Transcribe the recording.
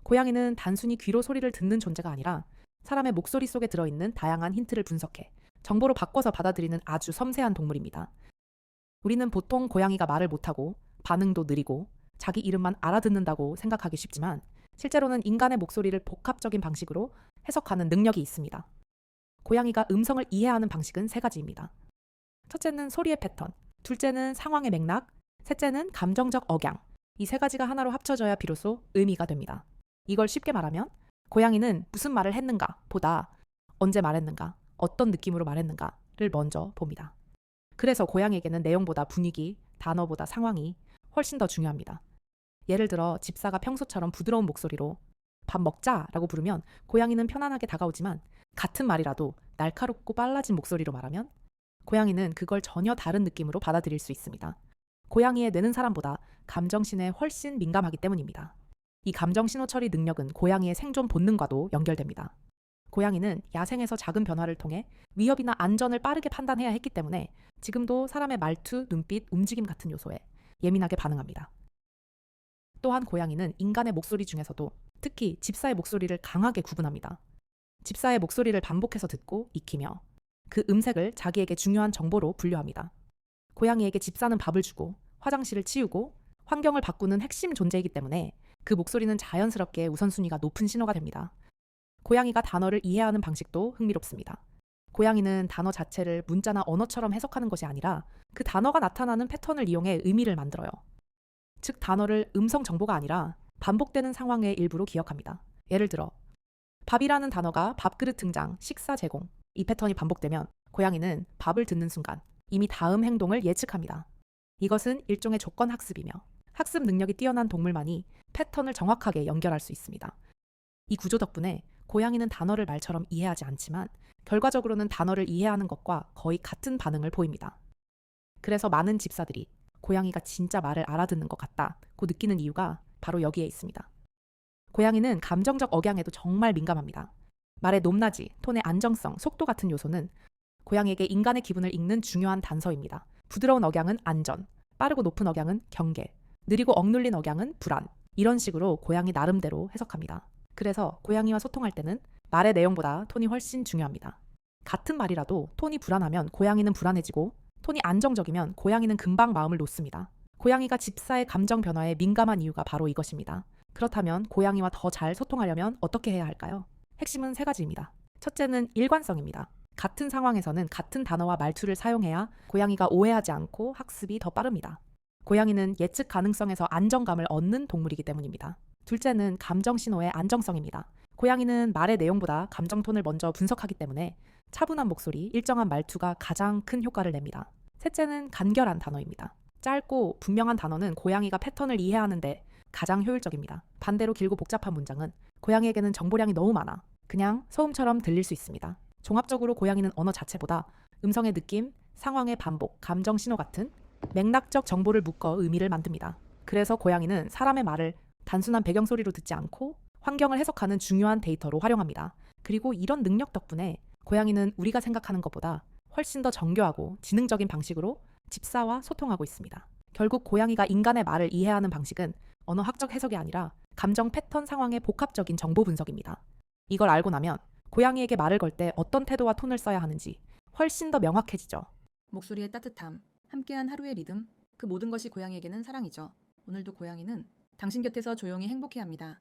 고양이는 단순히 귀로 소리를 듣는 존재가 아니라 사람의 목소리 속에 들어있는 다양한 힌트를 분석해 정보로 바꿔서 받아들이는 아주 섬세한 동물입니다. 우리는 보통 고양이가 말을 못하고 반응도 느리고 자기 이름만 알아듣는다고 생각하기 쉽지만 실제로는 인간의 목소리를 복합적인 방식으로 해석하는 능력이 있습니다. 고양이가 음성을 이해하는 방식은 세 가지입니다. 첫째는 소리의 패턴, 둘째는 상황의 맥락, 셋째는 감정적 억양. 이 세 가지가 하나로 합쳐져야 비로소 의미가 됩니다. 이걸 쉽게 말하면 고양이는 무슨 말을 했는가 보다 언제 말했는가, 어떤 느낌으로 말했는가를 먼저 봅니다. 그래서 고양이에게는 내용보다 분위기, 단어보다 상황이 훨씬 더 중요합니다. 예를 들어 집사가 평소처럼 부드러운 목소리로 밥 먹자라고 부르면 고양이는 편안하게 다가오지만 같은 말이라도 날카롭고 빨라진 목소리로 말하면 고양이는 그걸 전혀 다른 느낌으로 받아들일 수 있습니다. 고양이의 뇌는 사람보다 감정신에 훨씬 민감하기 때문입니다. 이 감정신호 처리 능력은 고양이의 생존 본능과도 연결됩니다. 고양이는 야생에서 작은 변화를 통해 위협이나 안전을 빠르게 판단해야 했기 때문에 지금도 사람의 말투, 눈빛, 움직임 같은 요소에 예민하게 반응합니다. 또한 고양이는 인간의 목소리 중에서도 특히 집사의 목소리를 강하게 구분합니다. 집사의 목소리를 반복해서 듣고 익히며 그 음색을 자기에게 중요한 정보로 분류합니다. 고양이에게 집사는 밥을 주고 화장실을 치우고 환경을 바꾸는 핵심 존재이기 때문에 그 목소리는 자연스럽게 우선순위가 높은 신호가 됩니다. 고양이가 단어를 이해하는 방식도 흥미롭습니다. 고양이는 단어 자체를 문자나 언어처럼 해석하는 것이 아니라 그 단어가 나타나는 패턴을 이용해 의미를 만들어요. 즉 단어를 음성 정보가 아니라 반복되는 상황의 일부로 기억합니다. 예를 들어 밥이라는 단어가 밥그릇 등장, 식사 제공 이 패턴이 반복되면 고양이는 밥을 듣는 순간 이미 다음 행동을 예측합니다. 이것은 일종의 조건 학습이며 학습 능력이 뛰어난 동물만이 패턴을 정확하게 연결할 수 있습니다. 이 구조 덕분에 고양이는 단어를 말처럼 이해하지 않지만 결과적으로는 단어를 이해하는 것과 거의 같은 반응을 보입니다. 그래서 많은 집사들이 고양이가 진짜 말을 알아듣는 것 같다고 느끼는 이유가 바로 여기에 있습니다. 고양이는 감정적 억양에도 정말 민감합니다. 말의 높낮이, 톤의 안정성, 속도 같은 요소는 고양이에게 인간의 기분을 읽는 중요한 단서입니다. 부드러운 억양은 안전, 빠르고 높은 억양은 경계, 느리고 억눌린 억양은 불안. 이런 식으로 고양이 나름대로 해석합니다. 그래서 고양이와 소통할 때는 말의 내용보다 톤이 훨씬 중요합니다. 같은 말이라도 톤이 불안하면 고양이는 불안해지고 톤이 안정적이면 고양이는 금방 마음을 놓습니다. 고양이가 집사의 감정 변화에 민감한 이유가 바로 이것입니다. 그렇다면 고양이와 더 잘 소통하려면 어떻게 해야 할까요? 핵심은 세 가지입니다. 첫째는 일관성입니다. 같은 상황에서는 같은 단어와 말투를 사용해야 고양이가 오해하지 않고 학습이 더 빠릅니다. 고양이는 예측 가능성에서 안정감을 얻는 동물이기 때문입니다. 둘째는 감정 신호의 안정성입니다. 고양이는 말의 내용보다 감정 톤을 먼저 분석하기 때문에 차분한 목소리, 일정한 말투가 가장 큰 효과를 냅니다. 셋째는 간결한 단어입니다. 짧고 분명한 단어는 고양이가 패턴을 이해하는데 가장 효율적입니다. 반대로 길고 복잡한 문장은 고양이에게는 정보량이 너무 많아 그냥 소음처럼 들릴 수 있습니다. 종합적으로 고양이는 언어 자체보다 음성의 느낌, 상황의 반복, 감정 신호 같은 맥락적 정보를 묶어 의미를 만듭니다. 그래서 고양이는 사람의 말을 단순한 배경소리로 듣지 않고 환경을 해석하는 중요한 데이터로 활용합니다. 그리고 이런 능력 덕분에 고양이는 우리가 생각하는 것보다 훨씬 더 정교하고 지능적인 방식으로 집사와 소통하고 있습니다. 결국 고양이가 인간의 말을 이해하는 방식은 언어학적 해석이 아니라 감정 패턴 상황의 복합적인 정보 분석입니다. 이걸 알고 나면 고양이에게 말을 걸 때 어떤 태도와 톤을 써야 하는지 훨씬 더 명확해지죠. 목소리의 따뜻함, 함께한 하루의 리듬, 그 모든 것이 고양이에게는 사랑이죠. 오늘도 고양이는 당신 곁에서 조용히 행복해합니다.